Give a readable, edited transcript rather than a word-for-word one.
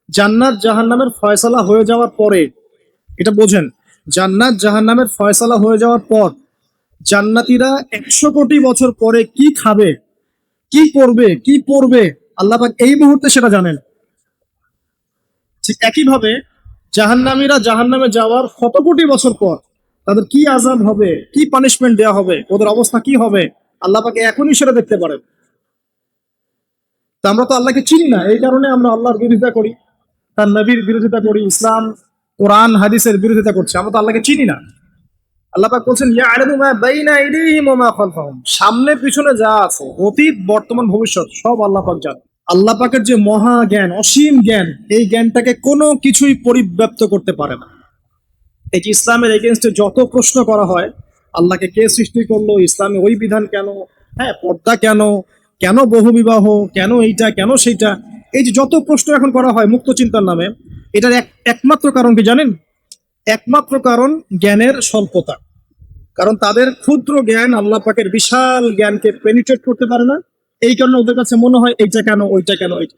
জান্নাত জাহান্নামের ফয়সালা হয়ে যাওয়ার পরে, এটা বোঝেন, জান্নাত জাহান্নামের ফয়সালা হয়ে যাওয়ার পর জান্নাতীরা 100 কোটি বছর পরে কি খাবে, কি করবে, কি পড়বে, আল্লাহ পাক এই মুহূর্তে সেটা জানেন। ঠিক একইভাবে জাহান্নামীরা জাহান্নামে যাওয়ার শত কোটি বছর পর তাদের কি আযাব হবে, কি পানিশমেন্ট দেওয়া হবে, ওদের অবস্থা কি হবে, আল্লাহ পাকে এখনই সেটা দেখতে পারেন। তা আমরা তো আল্লাহকে চিনি না, এই কারণে আমরা আল্লাহর বিরোধিতা করি, তার নবীর বিরোধিতা করি, ইসলাম কোরআন হাদিসের বিরোধিতা করছি। আমরা তো আল্লাহকে চিনি না। আল্লাহ পাক বলছেন ইয়ালামু মা বাইনা আইদিহিম ওয়া মা খালফাহুম, সামনে পিছনে যা আছে, অতীত বর্তমান ভবিষ্যৎ সব আল্লাহ পাক জানেন। আল্লাহ পাকের যে মহা জ্ঞান, অসীম জ্ঞান, এই জ্ঞানটাকে কোনো কিছুই পরিব্যাপ্ত করতে পারে না। এই যে ইসলামের এগেনস্টে যত প্রশ্ন করা হয়, আল্লাহকে কে সৃষ্টি করলো, ইসলামে ওই বিধান কেন, হ্যাঁ পর্দা কেন, কেন বহু বিবাহ, কেন এইটা, কেন সেইটা, এই যে যত প্রশ্ন এখন করা হয় মুক্ত চিন্তার নামে, এটার একমাত্র কারণ কি জানেন? একমাত্র কারণ জ্ঞানের স্বল্পতা। কারণ তাদের ক্ষুদ্র জ্ঞান আল্লাহ পাকের বিশাল জ্ঞানকে পেনিট্রেট করতে পারে না। এই কারণে ওদের কাছে মনে হয় এইটা কেন, ওইটা কেন, এইটা।